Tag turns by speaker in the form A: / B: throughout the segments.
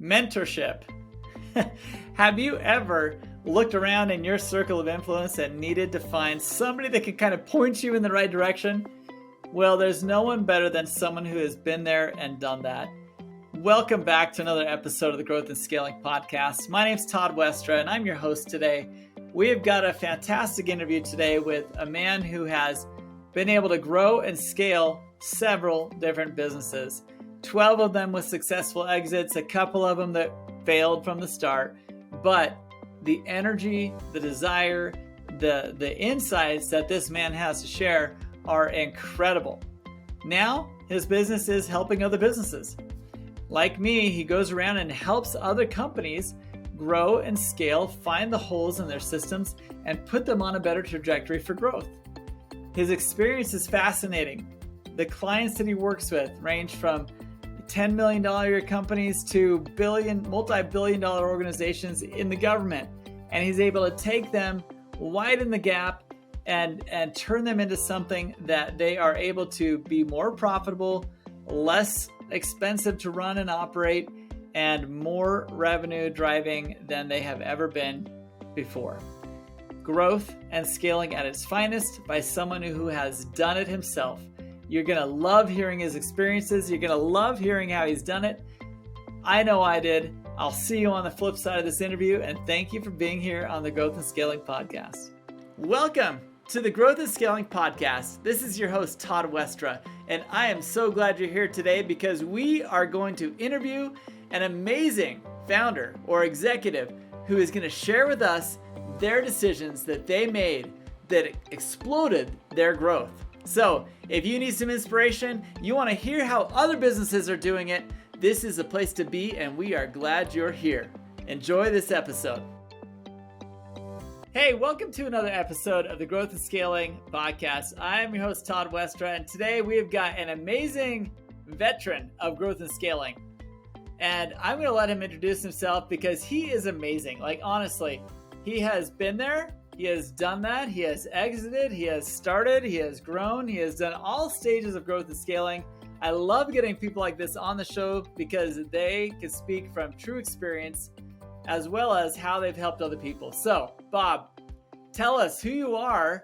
A: Mentorship. Have you ever looked around in your circle of influence and needed to find somebody that can kind of point you in the right direction? Well, there's no one better than someone who has been there and done that. Welcome back to another episode of the Growth and Scaling Podcast. My name's Todd Westra, and I'm your host today. We have got a fantastic interview today with a man who has been able to grow and scale several different businesses. 12 of them with successful exits, a couple of them that failed from the start. But the energy, the desire, the insights that this man has to share are incredible. Now, his business is helping other businesses. Like me, he goes around and helps other companies grow and scale, find the holes in their systems, and put them on a better trajectory for growth. His experience is fascinating. The clients that he works with range from $10 million a year companies to multi-billion dollar organizations in the government. And he's able to take them, widen the gap, and turn them into something that they are able to be more profitable, less expensive to run and operate, and more revenue driving than they have ever been before. Growth and scaling at its finest by someone who has done it himself. You're going to love hearing his experiences. You're going to love hearing how he's done it. I know I did. I'll see you on the flip side of this interview, and thank you for being here on the Growth and Scaling Podcast. Welcome to the Growth and Scaling Podcast. This is your host, Todd Westra, and I am so glad you're here today because we are going to interview an amazing founder or executive who is going to share with us their decisions that they made that exploded their growth. So if you need some inspiration, you want to hear how other businesses are doing it, this is the place to be, and we are glad you're here. Enjoy this episode. Hey, welcome to another episode of the Growth and Scaling Podcast. I am your host, Todd Westra, and today we have got an amazing veteran of growth and scaling. And I'm going to let him introduce himself because he is amazing. Like, honestly, he has been there. He has done that. He has exited. He has started. He has grown. He has done all stages of growth and scaling. I love getting people like this on the show because they can speak from true experience as well as how they've helped other people. So, Bob, tell us who you are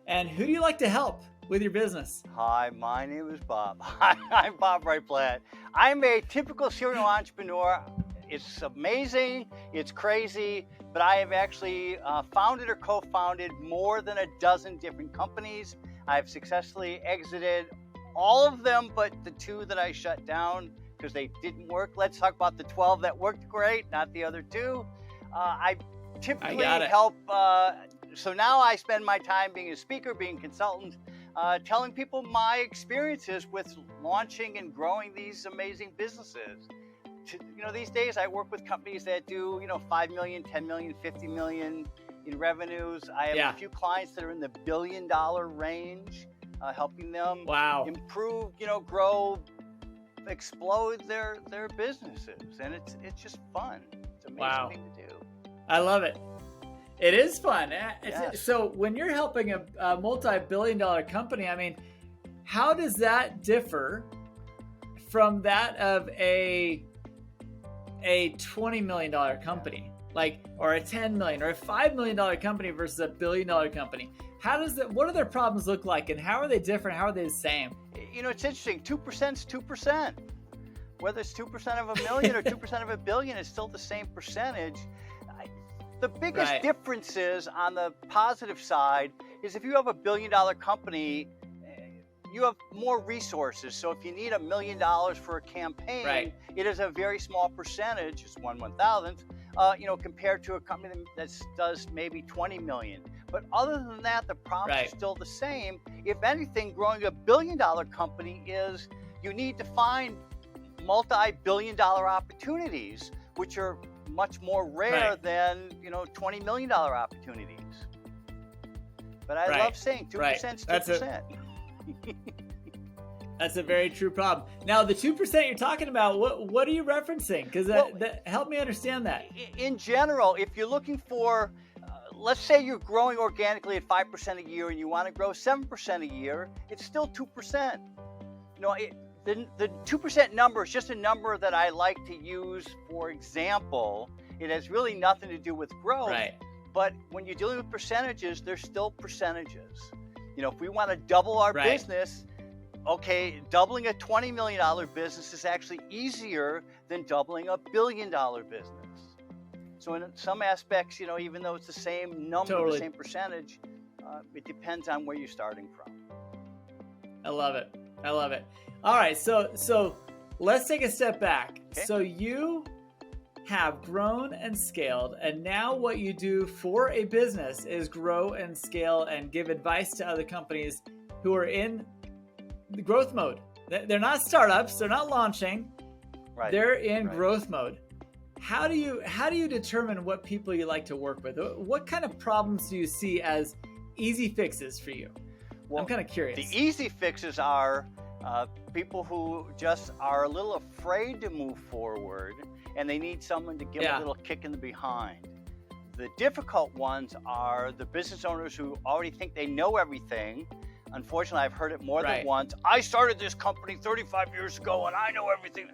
A: and who do you like to help with your business?
B: Hi, my name is Bob. I'm Bob Roitblat. I'm a typical serial entrepreneur. It's amazing, it's crazy, but I have actually founded or co-founded more than a dozen different companies. I've successfully exited all of them but the two that I shut down because they didn't work. Let's talk about the 12 that worked great, not the other two. I typically help, so now I spend my time being a speaker, being a consultant, telling people my experiences with launching and growing these amazing businesses. These days I work with companies that do, 5 million, 10 million, 50 million in revenues. I have a few clients that are in the $1 billion range, helping them improve, grow, explode their businesses. And it's just fun. It's an amazing thing to do.
A: I love it. It is fun.
B: Yes.
A: So when you're helping a multi-billion dollar company, I mean, how does that differ from that of a $20 million company, or a $10 million or a $5 million company versus a $1 billion company? What do their problems look like, and how are they different? How are they the same?
B: It's interesting. 2% is 2%. Whether it's 2% of a million or 2% of a billion, it's still the same percentage. The biggest differences on the positive side is if you have a $1 billion company, you have more resources. So if you need $1 million for a campaign, it is a very small percentage, it's 1/1000th, compared to a company that does maybe 20 million. But other than that, the problems are still the same. If anything, growing a $1 billion company is you need to find multi-billion dollar opportunities, which are much more rare than, $20 million opportunities. But I love saying 2% is 2%.
A: That's a very true problem. Now, the 2% you're talking about, what are you referencing? Because help me understand that.
B: In general, if you're looking for, let's say you're growing organically at 5% a year and you want to grow 7% a year, it's still 2%. The 2% number is just a number that I like to use for example. It has really nothing to do with growth.
A: Right.
B: But when you're dealing with percentages, there's still percentages. If we want to double our business, okay, doubling a $20 million business is actually easier than doubling a $1 billion business. So in some aspects, even though it's the same number, the same percentage, it depends on where you're starting from.
A: I love it. I love it. All right, so let's take a step back.
B: Okay.
A: So you have grown and scaled, and now what you do for a business is grow and scale and give advice to other companies who are in the growth mode. They're not startups, they're not launching.
B: Right.
A: They're in growth mode. How do you determine what people you like to work with? What kind of problems do you see as easy fixes for you? Well, I'm kind of curious.
B: The easy fixes are people who just are a little afraid to move forward, and they need someone to give a little kick in the behind. The difficult ones are the business owners who already think they know everything. Unfortunately, I've heard it more than once. I started this company 35 years ago, and I know everything.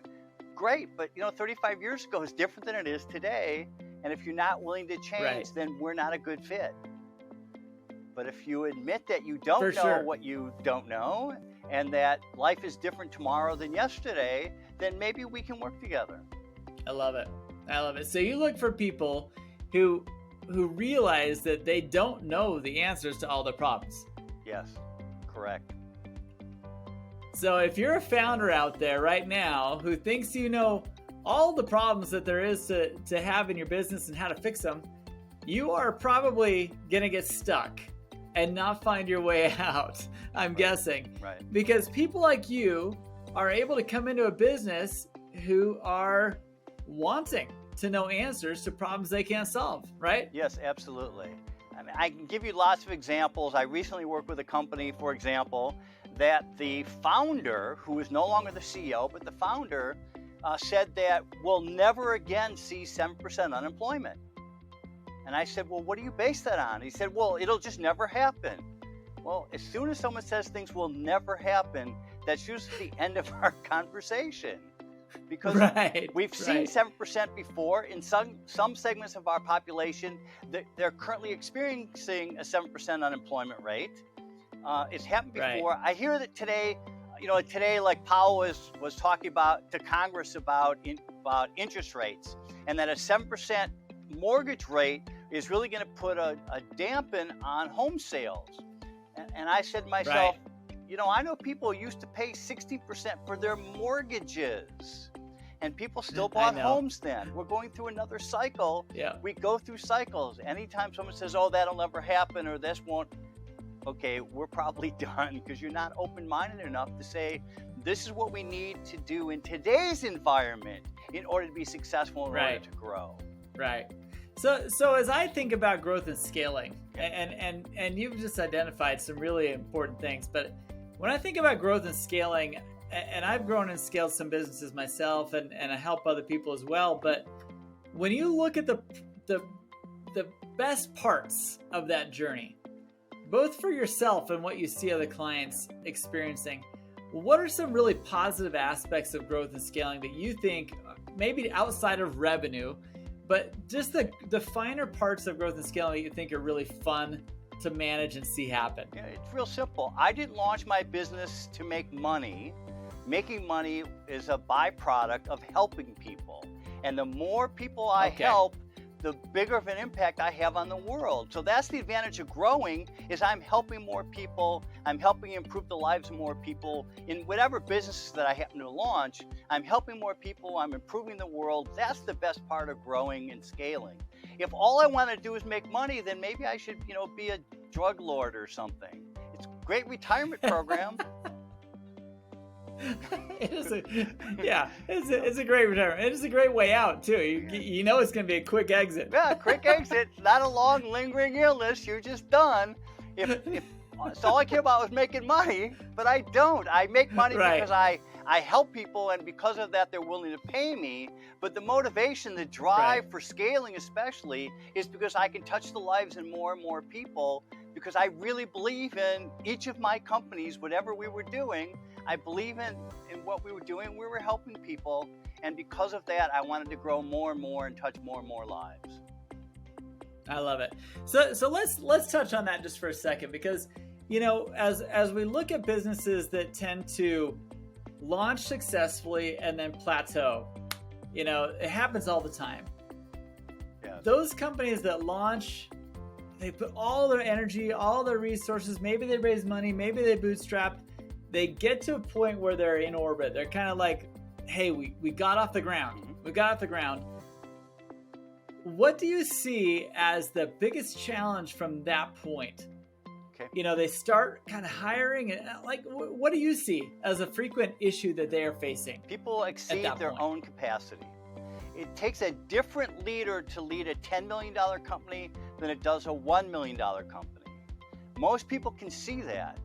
B: Great, but 35 years ago is different than it is today. And if you're not willing to change, then we're not a good fit. But if you admit that you don't know what you don't know, and that life is different tomorrow than yesterday, then maybe we can work together.
A: I love it. I love it. So you look for people who realize that they don't know the answers to all their problems.
B: Yes, correct.
A: So if you're a founder out there right now who thinks you know all the problems that there is to have in your business and how to fix them, you are probably going to get stuck and not find your way out, I'm guessing.
B: Right.
A: Because people like you are able to come into a business who are wanting to know answers to problems they can't solve, right?
B: Yes, absolutely. I can give you lots of examples. I recently worked with a company, for example, that the founder, who is no longer the CEO, but the founder said that we'll never again see 7% unemployment. And I said, well, what do you base that on? He said, well, it'll just never happen. Well, as soon as someone says things will never happen, that's usually the end of our conversation. Because we've seen 7% before. In some segments of our population, they're currently experiencing a 7% unemployment rate. It's happened before. I hear that today, like Powell was talking about to Congress about interest rates, and that a 7% mortgage rate is really going to put a dampen on home sales. And I said to myself, I know people used to pay 60% for their mortgages, and people still bought homes then. We're going through another cycle.
A: Yeah.
B: We go through cycles. Anytime someone says, oh, that'll never happen, or this won't, okay, we're probably done, because you're not open-minded enough to say, this is what we need to do in today's environment in order to be successful, in order to grow.
A: Right. So as I think about growth and scaling, and you've just identified some really important things, but when I think about growth and scaling, and I've grown and scaled some businesses myself, and I help other people as well, but when you look at the best parts of that journey, both for yourself and what you see other clients experiencing, what are some really positive aspects of growth and scaling that you think, maybe outside of revenue, but just the finer parts of growth and scaling that you think are really fun to manage and see happen?
B: Yeah, it's real simple. I didn't launch my business to make money. Making money is a byproduct of helping people. And the more people I help, the bigger of an impact I have on the world. So that's the advantage of growing, is I'm helping more people. I'm helping improve the lives of more people in whatever businesses that I happen to launch. I'm helping more people. I'm improving the world. That's the best part of growing and scaling. If all I want to do is make money, then maybe I should, be a drug lord or something. It's a great retirement program.
A: It's a great retirement. It is a great way out too. You know it's going to be a quick exit.
B: Yeah, quick exit. Not a long lingering illness. You're just done. If so, all I care about was making money, but I don't. I make money because I help people, and because of that, they're willing to pay me. But the motivation, the drive for scaling especially, is because I can touch the lives of more and more people, because I really believe in each of my companies, whatever we were doing. I believe in what we were doing. We were helping people. And because of that, I wanted to grow more and more and touch more and more lives.
A: I love it. So let's touch on that just for a second, because, you know, as we look at businesses that tend to launch successfully and then plateau, you know, it happens all the time.
B: Yes.
A: Those companies that launch, they put all their energy, all their resources, maybe they raise money, maybe they bootstrap, they get to a point where they're in orbit. They're kind of like, hey, we got off the ground. We got off the ground. What do you see as the biggest challenge from that point?
B: Okay.
A: You know, they start kind of hiring, and like, what do you see as a frequent issue that they are facing?
B: People exceed their own capacity. It takes a different leader to lead a $10 million company than it does a $1 million company. Most people can see that.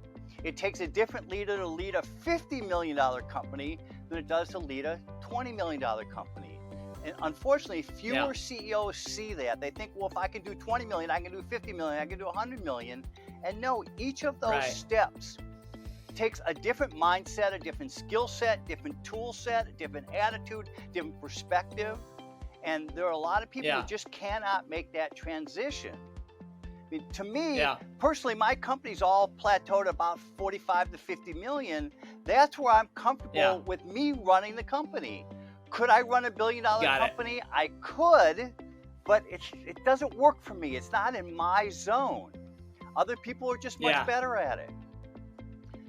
B: It takes a different leader to lead a $50 million company than it does to lead a $20 million company. And unfortunately, fewer CEOs see that. They think, well, if I can do 20 million, I can do 50 million, I can do 100 million. And no, each of those steps takes a different mindset, a different skill set, different tool set, a different attitude, different perspective. And there are a lot of people who just cannot make that transition. I mean, to me, personally, my company's all plateaued about 45 to 50 million. That's where I'm comfortable with me running the company. Could I run $1 billion company? I could, but it doesn't work for me. It's not in my zone. Other people are just much better at it.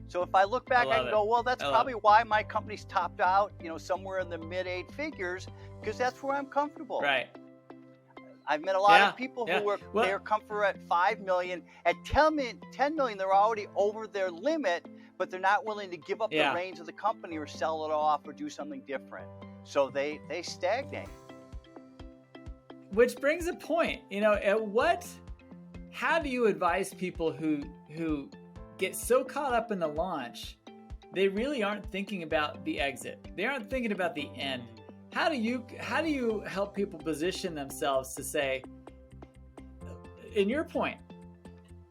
B: So if I look back, I can go, well, that's probably why my company's topped out, you know, somewhere in the mid 8 figures, because that's where I'm comfortable.
A: Right.
B: I've met a lot of people who were they're comfortable at 5 million. At 10 million, they're already over their limit, but they're not willing to give up the reins of the company or sell it off or do something different. So they stagnate.
A: Which brings a point, you know, how do you advise people who get so caught up in the launch, they really aren't thinking about the exit. They aren't thinking about the end. How do you help people position themselves to say, in your point,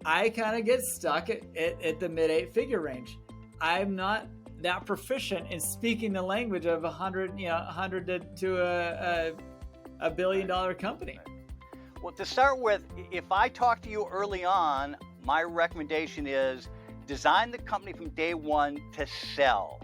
A: I kind of get stuck at the mid 8 figure range. I'm not that proficient in speaking the language of 100 to a $1 billion company.
B: Well, to start with, if I talk to you early on, my recommendation is design the company from day one to sell.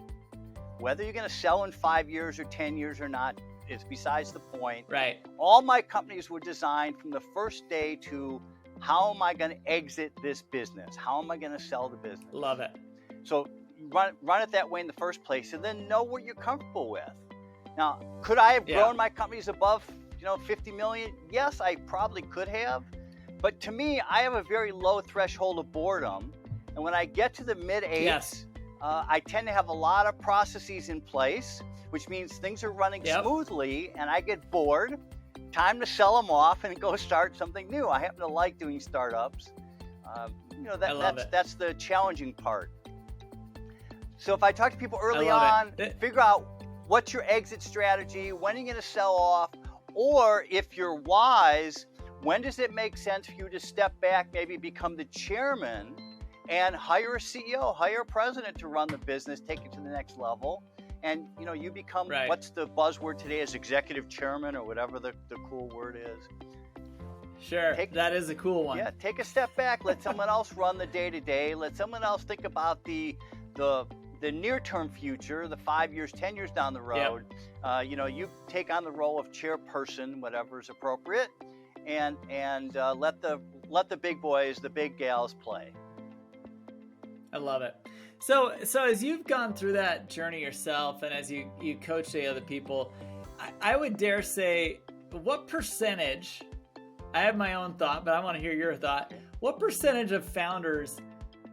B: Whether you're going to sell in 5 years or 10 years or not is besides the point.
A: Right.
B: All my companies were designed from the first day to how am I going to exit this business? How am I going to sell the business?
A: Love it.
B: So run it that way in the first place, and then know what you're comfortable with. Now, could I have grown my companies above 50 million? Yes, I probably could have. But to me, I have a very low threshold of boredom. And when I get to the mid 8s, I tend to have a lot of processes in place, which means things are running smoothly, and I get bored. Time to sell them off and go start something new. I happen to like doing startups. That's the challenging part. So if I talk to people early on, figure out what's your exit strategy, when are you going to sell off, or if you're wise, when does it make sense for you to step back, maybe become the chairman and hire a CEO, hire a president to run the business, take it to the next level. And you become, what's the buzzword today, is executive chairman or whatever the cool word is.
A: Sure, that is a cool one.
B: Yeah, take a step back, let someone else run the day-to-day, let someone else think about the near-term future, the 5 years, 10 years down the road. You take on the role of chairperson, whatever is appropriate, and let the big boys, the big gals play.
A: I love it. So as you've gone through that journey yourself, and as you coach the other people, I would dare say, what percentage, I have my own thought, but I want to hear your thought. What percentage of founders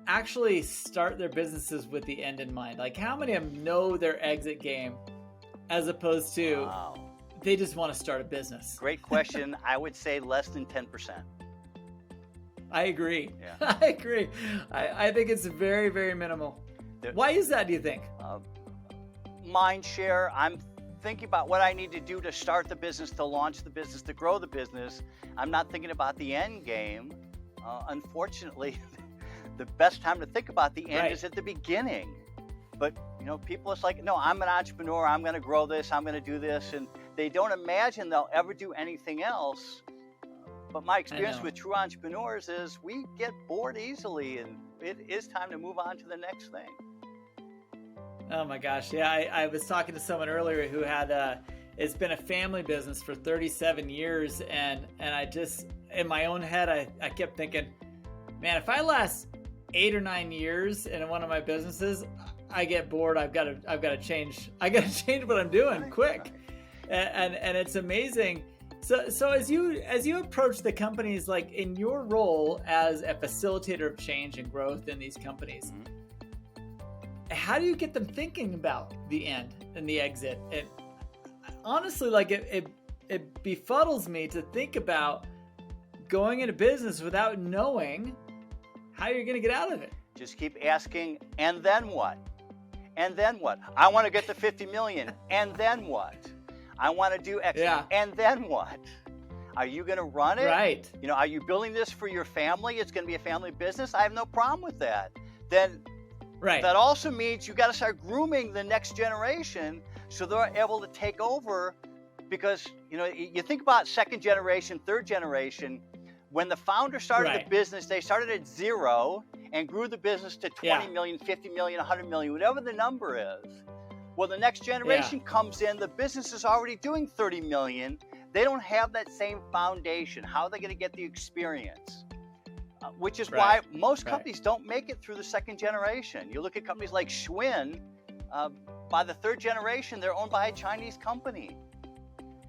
A: actually start their businesses with the end in mind? Like, how many of them know their exit game as opposed to they just want to start a business?
B: Great question. I would say less than 10%.
A: I agree.
B: Yeah.
A: I agree. I think it's very, very minimal. Why is that, do you think?
B: Mind share. I'm thinking about what I need to do to start the business, to launch the business, to grow the business. I'm not thinking about the end game. Unfortunately, the best time to think about the end is at the beginning. But people, it's like, no, I'm an entrepreneur, I'm going to grow this, I'm going to do this, and they don't imagine they'll ever do anything else. But my experience with true entrepreneurs is we get bored easily, and it is time to move on to the next thing.
A: Oh my gosh, yeah, I was talking to someone earlier who had it's been a family business for 37 years, and I just, in my own head, I kept thinking, man, if I last 8 or 9 years in one of my businesses, I get bored. I've got to change. I got to change what I'm doing quick, and it's amazing. So as you approach the companies, like in your role as a facilitator of change and growth in these companies, how do you get them thinking about the end and the exit? And honestly, like it befuddles me to think about going into business without knowing how you're going to get out of it.
B: Just keep asking, and then what? And then what? I want to get to 50 million, and then what? I want to do X, and then what? Are you going to run it?
A: Right.
B: Are you building this for your family? It's going to be a family business. I have no problem with that. Then that also means you got to start grooming the next generation so they're able to take over, because you think about second generation, third generation. When the founder started the business, they started at 0 and grew the business to 20 million, 50 million, 100 million, whatever the number is. Well, the next generation comes in, the business is already doing 30 million. They don't have that same foundation. How are they going to get the experience? Which is why most companies don't make it through the second generation. You look at companies like Schwinn, by the third generation, they're owned by a Chinese company.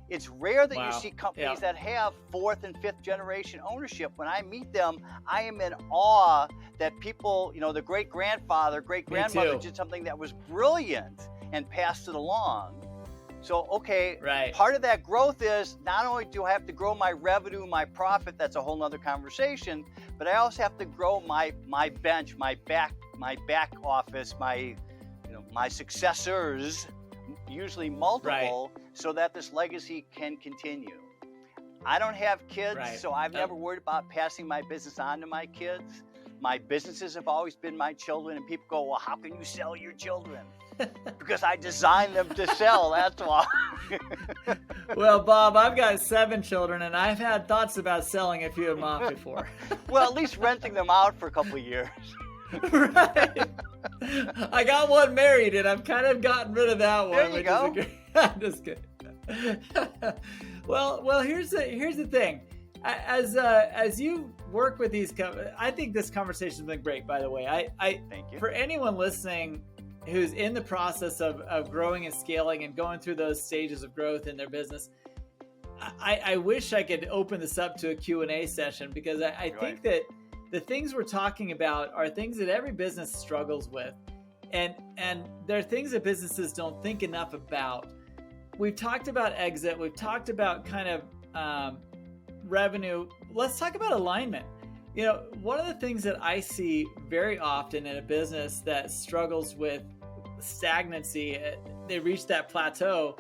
B: It's rare that you see companies that have fourth and fifth generation ownership. When I meet them, I am in awe that people, the great-grandfather, great-grandmother did something that was brilliant and passed it along. So, part of that growth is not only do I have to grow my revenue, my profit, that's a whole nother conversation, but I also have to grow my bench, my back office, my successors, usually multiple, so that this legacy can continue. I don't have kids, so I've never worried about passing my business on to my kids. My businesses have always been my children, and people go, well, how can you sell your children? Because I designed them to sell, that's why.
A: Well, Bob, I've got 7 children, and I've had thoughts about selling a few of them off before.
B: Well, at least renting them out for a couple of years.
A: Right. I got one married, and I've kind of gotten rid of that one.
B: There you go.
A: I'm just kidding. Well, here's the thing. As you work with these companies, I think this conversation has been great. By the way,
B: Thank you.
A: For anyone listening who's in the process of growing and scaling and going through those stages of growth in their business, I wish I could open this up to a Q&A session, because I think that the things we're talking about are things that every business struggles with. And they're things that businesses don't think enough about. We've talked about exit. We've talked about kind of revenue. Let's talk about alignment. One of the things that I see very often in a business that struggles with stagnancy, they reach that plateau,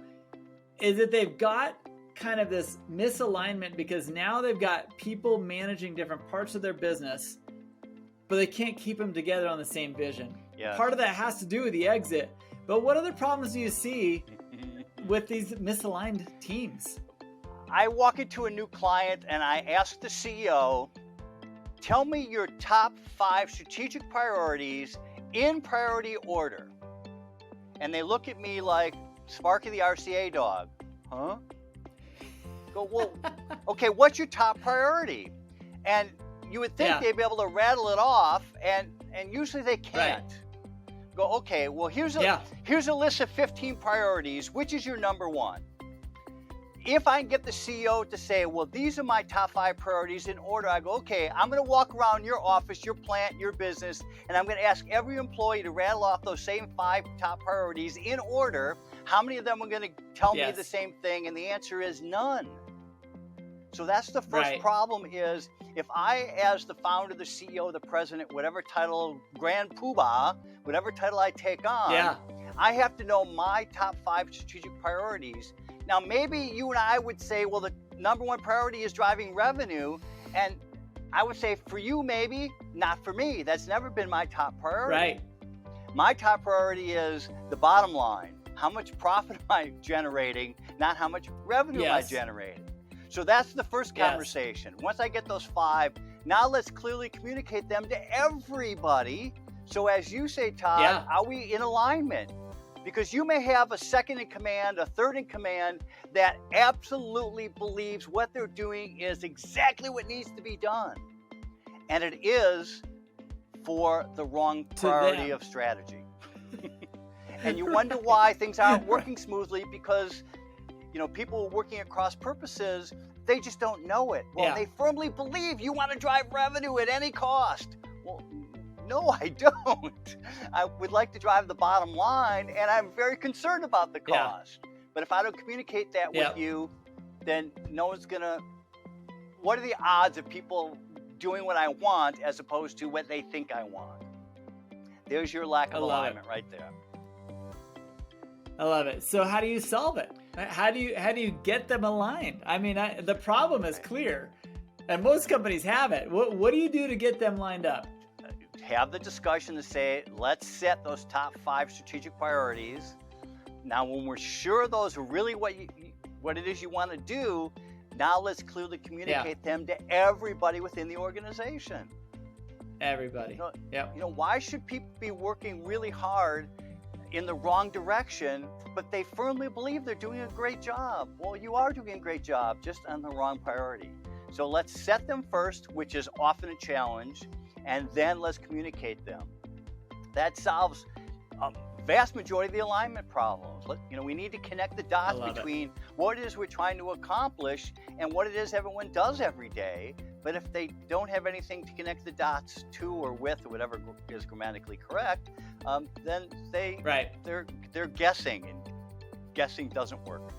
A: is that they've got kind of this misalignment, because now they've got people managing different parts of their business, but they can't keep them together on the same vision.
B: Yeah.
A: Part of that has to do with the exit. But what other problems do you see with these misaligned teams?
B: I walk into a new client and I ask the CEO, tell me your top 5 strategic priorities in priority order. And they look at me like Sparky the RCA dog. Huh? Go, well, okay, what's your top priority? And you would think they'd be able to rattle it off, and usually they can't. Go, okay, well, here's a list of 15 priorities. Which is your number 1? If I can get the CEO to say, well, these are my top 5 priorities in order, I go, okay, I'm going to walk around your office, your plant, your business, and I'm going to ask every employee to rattle off those same 5 top priorities in order. How many of them are going to tell me the same thing? And the answer is none. So that's the first problem, is if I, as the founder, the CEO, the president, whatever title, grand poobah, whatever title I take on, I have to know my top 5 strategic priorities. Now, maybe you and I would say, well, the number 1 priority is driving revenue. And I would say for you, maybe, not for me. That's never been my top priority. My top priority is the bottom line. How much profit am I generating, not how much revenue am I generating? So that's the first conversation. Once I get those 5, now let's clearly communicate them to everybody. So as you say, Todd, are we in alignment? Because you may have a second in command, a third in command that absolutely believes what they're doing is exactly what needs to be done. And it is for the wrong priority of strategy. And you wonder why things aren't working smoothly, because people working at cross purposes, they just don't know it. Well, they firmly believe you want to drive revenue at any cost. Well, no, I don't. I would like to drive the bottom line, and I'm very concerned about the cost. But if I don't communicate that with you, then no one's gonna. What are the odds of people doing what I want as opposed to what they think I want? There's your lack of alignment right there.
A: I love it. So how do you solve it? How do you get them aligned? I mean, the problem is clear, and most companies have it. What do you do to get them lined up?
B: Have the discussion to say, let's set those top 5 strategic priorities. Now, when we're sure those are really what it is you want to do, now let's clearly communicate them to everybody within the organization.
A: Everybody.
B: Why should people be working really hard in the wrong direction, but they firmly believe they're doing a great job? Well, you are doing a great job, just on the wrong priority. So let's set them first, which is often a challenge, and then let's communicate them. That solves a vast majority of the alignment problems. We need to connect the dots between what it is we're trying to accomplish and what it is everyone does every day. But if they don't have anything to connect the dots to or with, or whatever is grammatically correct, then they're guessing, and guessing doesn't work.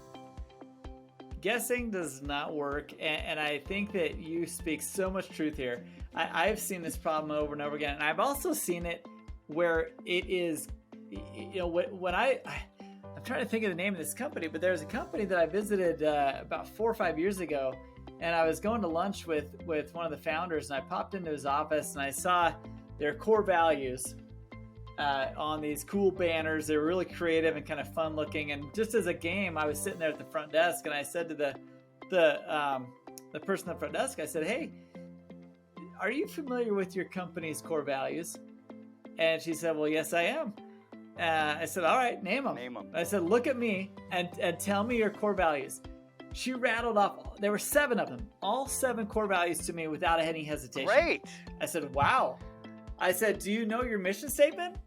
A: Guessing does not work, and I think that you speak so much truth here. I've seen this problem over and over again, and I've also seen it where it is, when I'm trying to think of the name of this company, but there's a company that I visited about 4 or 5 years ago, and I was going to lunch with one of the founders, and I popped into his office, and I saw their core values on these cool banners. They were really creative and kind of fun looking, and just as a game, I was sitting there at the front desk, and I said to the person at the front desk, I said, "Hey, are you familiar with your company's core values?" And she said, "Well, yes, I am." I said, "All right, name them." I said, "Look at me and tell me your core values." She rattled off, there were 7 of them, all 7 core values to me without any hesitation.
B: Great.
A: I said, "Wow." I said, "Do you know your mission statement?"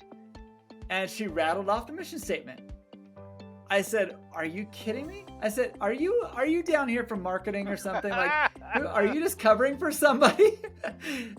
A: And she rattled off the mission statement. I said, "Are you kidding me?" I said, Are you down here for marketing or something? Like, are you just covering for somebody?"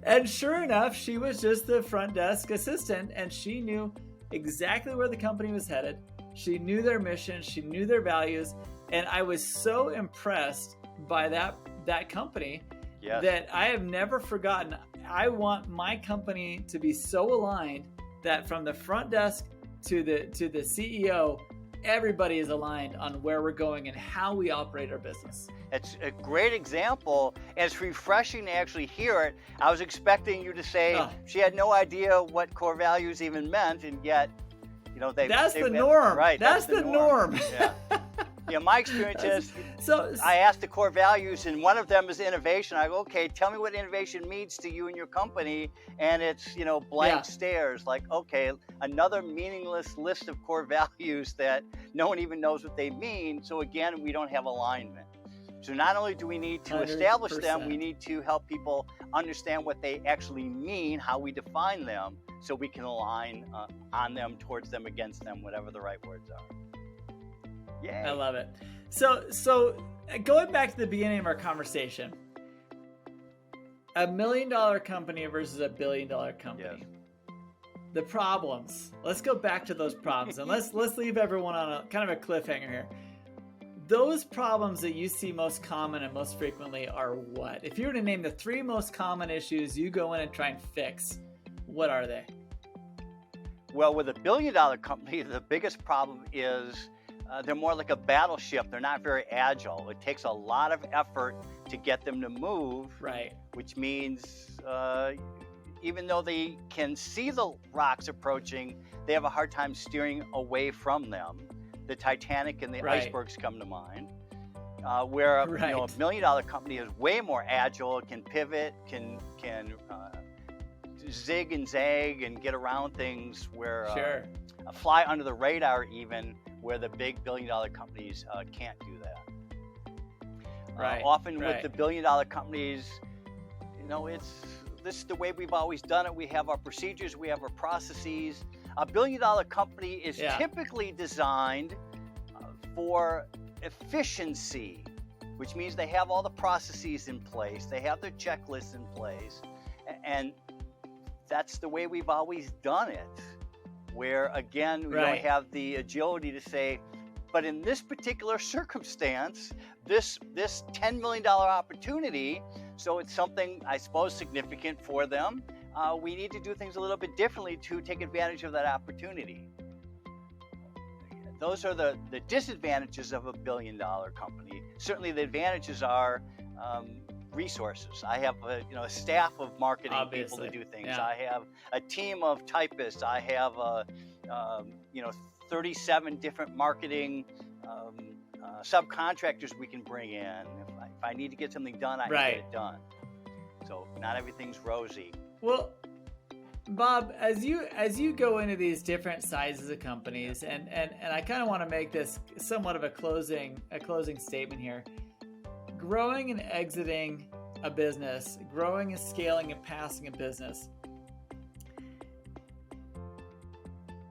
A: And sure enough, she was just the front desk assistant, and she knew exactly where the company was headed. She knew their mission, she knew their values, and I was so impressed by that company that I have never forgotten. I want my company to be so aligned that from the front desk to the CEO, everybody is aligned on where we're going and how we operate our business.
B: It's a great example, and it's refreshing to actually hear it. I was expecting you to say she had no idea what core values even meant, and yet,
A: that's the norm.
B: Right,
A: that's the norm.
B: Yeah, my experience is, I asked the core values, and one of them is innovation. I go, "Okay, tell me what innovation means to you and your company," and it's blank stares. Like, okay, another meaningless list of core values that no one even knows what they mean. So again, we don't have alignment. So not only do we need to establish 100%. Them, we need to help people understand what they actually mean, how we define them, so we can align on them, towards them, against them, whatever the right words are. Yay.
A: I love it. So going back to the beginning of our conversation, $1 million company versus $1 billion company. Yes. The problems. Let's go back to those problems, and let's leave everyone on a kind of a cliffhanger here. Those problems that you see most common and most frequently are what? If you were to name the 3 most common issues you go in and try and fix, what are they?
B: Well, with $1 billion company, the biggest problem is they're more like a battleship. They're not very agile. It takes a lot of effort to get them to move.
A: Right.
B: Which means even though they can see the rocks approaching, they have a hard time steering away from them. The Titanic and the icebergs come to mind. Where a $1 million company is way more agile, can pivot, can zig and zag and get around things, where fly under the radar, even where the big $1 billion companies can't do that. Often with the $1 billion companies, this is the way we've always done it. We have our procedures, we have our processes. A $1 billion company is typically designed for efficiency, which means they have all the processes in place, they have their checklists in place, and that's the way we've always done it. Where again, we don't have the agility to say, but in this particular circumstance, this $10 million opportunity, so it's something, I suppose, significant for them. We need to do things a little bit differently to take advantage of that opportunity. Those are the disadvantages of a $1 billion company. Certainly the advantages are resources. I have a staff of marketing people to do things. I have a team of typists. I have 37 different marketing subcontractors we can bring in. If I need to get something done, I can get it done. So not everything's rosy.
A: Well, Bob, as you go into these different sizes of companies, and I kind of want to make this somewhat of a closing statement here. Growing and exiting a business, growing and scaling and passing a business.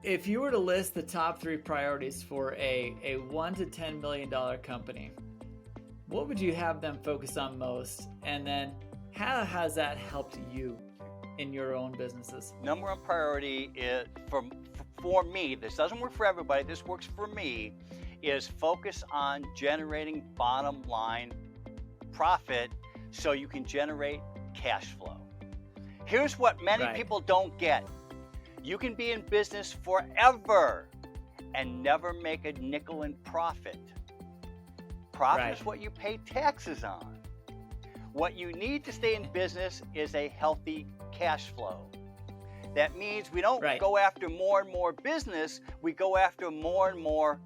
A: If you were to list the top 3 priorities for a $1 to $10 million company, what would you have them focus on most? And then how has that helped you in your own businesses?
B: Number one priority is for me, this doesn't work for everybody, this works for me, is focus on generating bottom line profit so you can generate cash flow. Here's what many people don't get. You can be in business forever and never make a nickel in profit. Profit is what you pay taxes on. What you need to stay in business is a healthy cash flow. That means we don't go after more and more business, we go after more and more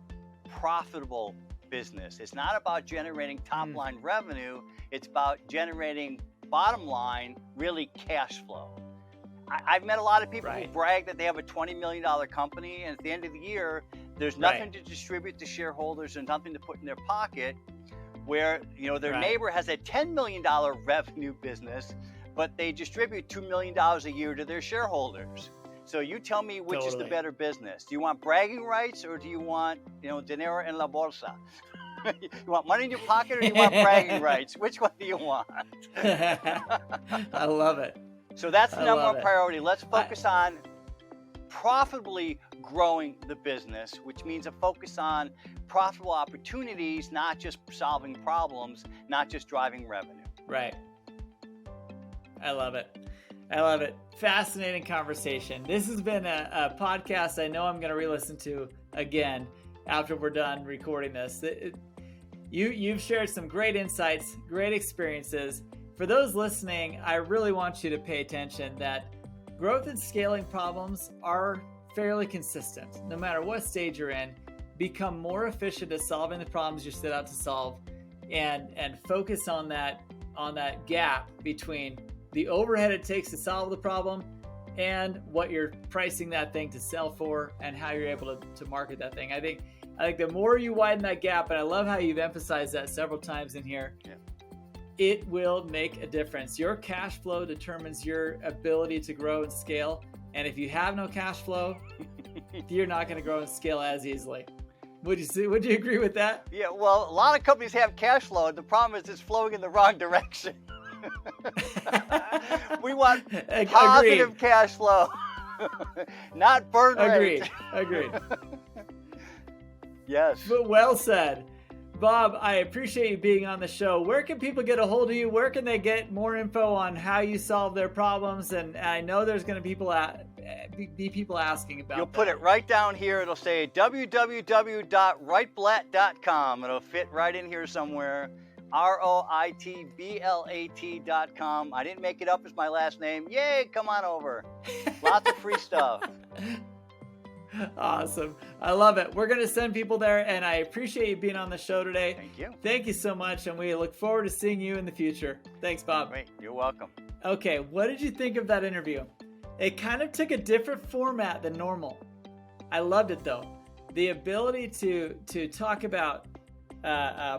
B: profitable business. It's not about generating top line revenue, it's about generating bottom line, really cash flow. I've met a lot of people who brag that they have a $20 million company, and at the end of the year, there's nothing to distribute to shareholders and nothing to put in their pocket, where their neighbor has a $10 million revenue business, but they distribute $2 million a year to their shareholders. So you tell me which is the better business. Do you want bragging rights, or do you want dinero en la bolsa? You want money in your pocket, or do you want bragging rights? Which one do you want?
A: I love it.
B: So that's the number one priority. Let's focus on profitably growing the business, which means a focus on profitable opportunities, not just solving problems, not just driving revenue.
A: Right. I love it. I love it. Fascinating conversation. This has been a podcast I know I'm going to re-listen to again after we're done recording this. You've shared some great insights, great experiences. For those listening, I really want you to pay attention that growth and scaling problems are fairly consistent. No matter what stage you're in, become more efficient at solving the problems you set out to solve, and focus on that gap between the overhead it takes to solve the problem and what you're pricing that thing to sell for and how you're able to market that thing. I think the more you widen that gap, and I love how you've emphasized that several times in here, it will make a difference. Your cash flow determines your ability to grow and scale. And if you have no cash flow, you're not going to grow and scale as easily. Would you agree with that?
B: Yeah, well, a lot of companies have cash flow, and the problem is it's flowing in the wrong direction. We want positive cash flow, not burn rate.
A: Agreed.
B: Yes.
A: But well said. Bob, I appreciate you being on the show. Where can people get a hold of you? Where can they get more info on how you solve their problems? And I know there's going to be people asking about
B: You'll put it right down here. It'll say www.roiblat.com. It'll fit right in here somewhere. Roitblat.com. I didn't make it up as my last name. Yay, come on over. Lots of free stuff.
A: Awesome. I love it. We're going to send people there, and I appreciate you being on the show today.
B: Thank you.
A: Thank you so much, and we look forward to seeing you in the future. Thanks, Bob.
B: Great. You're welcome.
A: Okay, what did you think of that interview? It kind of took a different format than normal. I loved it, though. The ability to talk about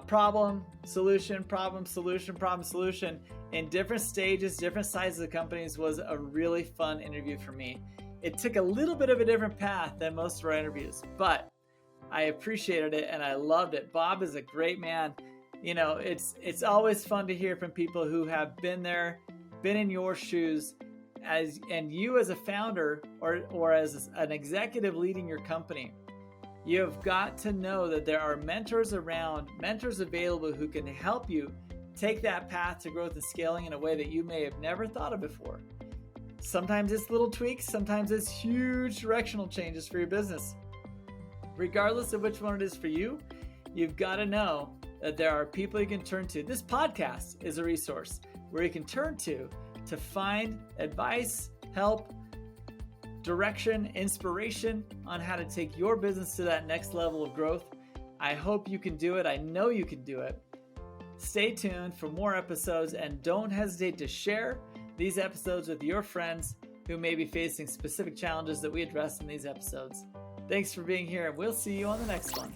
A: problem, solution in different stages, different sizes of companies was a really fun interview for me. It took a little bit of a different path than most of our interviews, but I appreciated it and I loved it. Bob is a great man. You know, it's always fun to hear from people who have been there, been in your shoes, and you as a founder or as an executive leading your company. You have got to know that there are mentors around, mentors available who can help you take that path to growth and scaling in a way that you may have never thought of before. Sometimes it's little tweaks, sometimes it's huge directional changes for your business. Regardless of which one it is for you, you've got to know that there are people you can turn to. This podcast is a resource where you can turn to find advice, help, direction, inspiration on how to take your business to that next level of growth. I hope you can do it. I know you can do it. Stay tuned for more episodes and don't hesitate to share these episodes with your friends who may be facing specific challenges that we address in these episodes. Thanks for being here, and we'll see you on the next one.